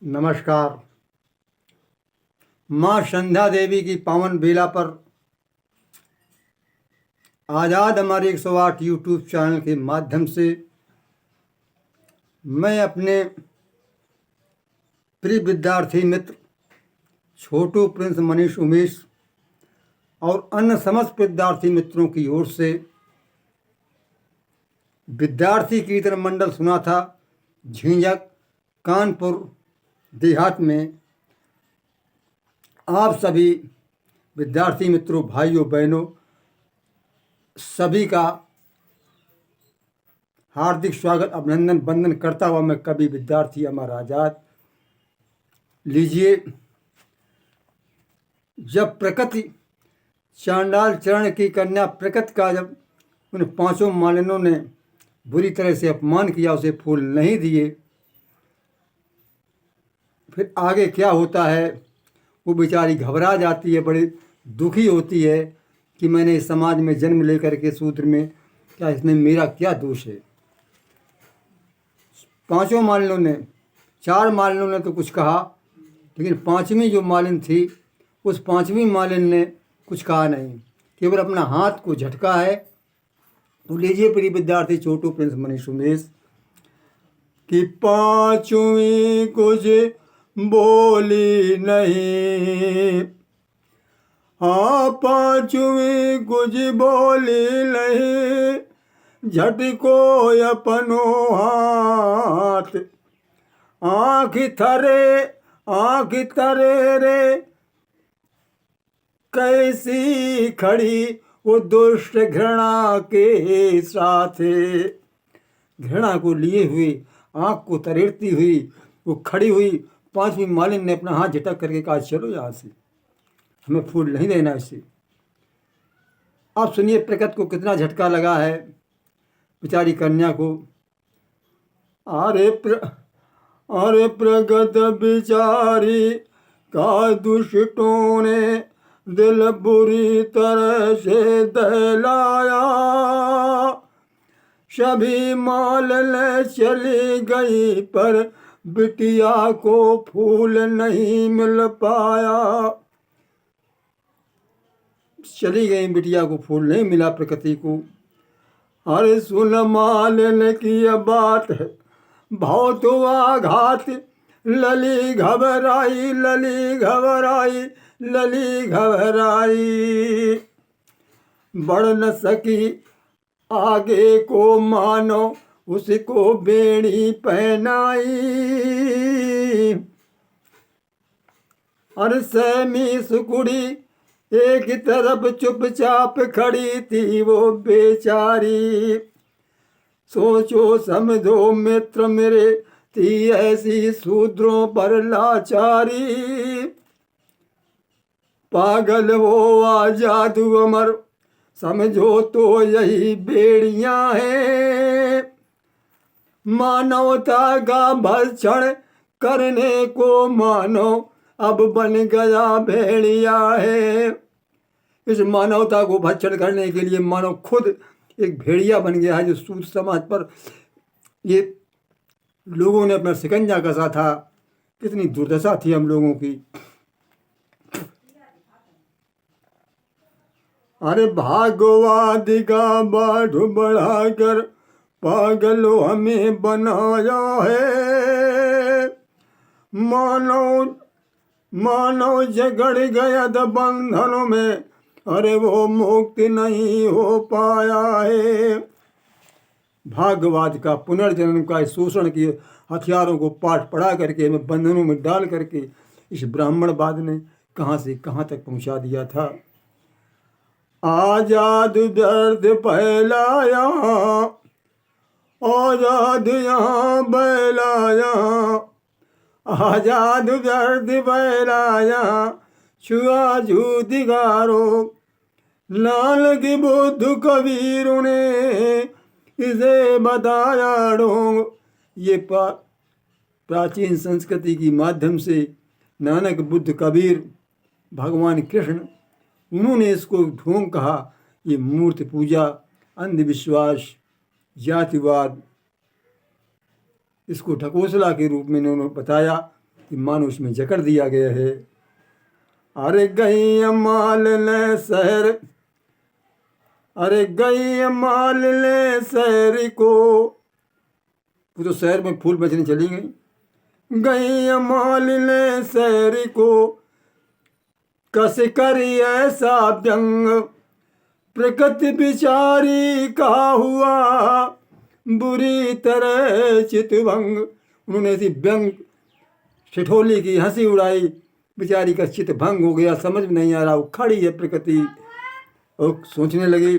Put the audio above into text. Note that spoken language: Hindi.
नमस्कार। माँ संध्या देवी की पावन बेला पर आज़ाद हमारे 108 यूट्यूब चैनल के माध्यम से मैं अपने प्रिय विद्यार्थी मित्र छोटू प्रिंस मनीष उमेश और अन्य समस्त विद्यार्थी मित्रों की ओर से विद्यार्थी कीर्तन मंडल सुना था झिंझक कानपुर देहात में। आप सभी विद्यार्थी मित्रों, भाइयों बहनों, सभी का हार्दिक स्वागत, अभिनंदन, वंदन करता हुआ मैं कवि विद्यार्थी अमर आजाद। लीजिए, जब प्रकृति चांडाल चरण की कन्या प्रकृति का जब उन पांचों मालिनों ने बुरी तरह से अपमान किया, उसे फूल नहीं दिए, फिर आगे क्या होता है? वो बेचारी घबरा जाती है, बड़ी दुखी होती है कि मैंने इस समाज में जन्म लेकर के शूद्र में, क्या इसमें मेरा क्या दोष है? पांचों मालिनों ने, चार मालिनों ने तो कुछ कहा, लेकिन पांचवी जो मालिन थी, उस पांचवी मालिन ने कुछ कहा नहीं, केवल अपना हाथ को झटका है। तो लीजिए प्रिय विद्यार्थी छोटू प्रिंस मनीष उमेश कि पांचवी कुछ बोली नहीं, हाँ पांचवी कुछ बोली नहीं, झटको अपनो हाथ, आँख थरे रे, कैसी खड़ी वो दुष्ट घृणा के साथ। घृणा को लिए हुए, आँख को तरेड़ती हुई वो खड़ी हुई पांचवी मालिन ने अपना हाथ झटक करके कहा, चलो यहाँ से, हमें फूल नहीं देना इसे। आप सुनिए प्रकृति को कितना झटका लगा है बेचारी कन्या को। अरे प्रगत बिचारी का दुष्टों ने दिल बुरी तरह से दहलाया, सभी माल ले चली गई पर बिटिया को फूल नहीं मिल पाया। चली गई बिटिया को फूल नहीं मिला प्रकृति को। अरे सुन मालिन की यह बात है, बहुत आघात, लली घबराई, बढ़ न सकी आगे को, मानो उसको बेड़ी पहनाई। अरे सहमी सुकुड़ी एक तरफ चुपचाप खड़ी थी वो बेचारी, सोचो समझो मित्र मेरे, थी ऐसी शूद्रों पर लाचारी। पागल वो आजादू अमर, समझो तो यही बेड़ियां हैं, मानवता का भक्षण करने को मानो अब बन गया भेड़िया है। इस मानवता को भक्षण करने के लिए मानव खुद एक भेड़िया बन गया है, जो शूद्र समाज पर ये लोगों ने अपना शिकंजा कसा था। कितनी दुर्दशा थी हम लोगों की। अरे भागवादी का बाढ़ बढ़ाकर पागलों हमें बनाया है, मानव जगड़ गया था बंधनों में, अरे वो मुक्ति नहीं हो पाया है। भागवाद का, पुनर्जन्म का, शोषण के हथियारों को पाठ पढ़ा करके हमें बंधनों में डाल करके इस ब्राह्मणवाद ने कहाँ से कहाँ तक पहुँचा दिया था। आजाद व्यर्थ फैलाया, आजाद यहाँ बैलाया, आजाद व्यर्थ फैलाया, छुआ झूठ दिगारो, लाल की बुद्ध कबीर ने इसे बताया ढोंग। ये प्राचीन संस्कृति की माध्यम से नानक, बुद्ध, कबीर, भगवान कृष्ण, उन्होंने इसको ढोंग कहा। ये मूर्ति पूजा, अंधविश्वास, जातिवाद, इसको ढकोसला के रूप में इन्होंने बताया कि मानो उसमें जकड़ दिया गया है। अरे गई माल ले शहर, अरे गई माल ले शहर को, वो तो शहर में फूल बेचने चली गई। गई माल ले शहर को, कस करी ऐसा व्यंग, प्रकृति बिचारी का हुआ बुरी तरह चितभंग। उन्होंने ऐसी व्यंग ठिठोली की, हंसी उड़ाई, बेचारी का चित भंग हो गया, समझ में नहीं आ रहा, वो खड़ी है प्रकृति। और सोचने लगी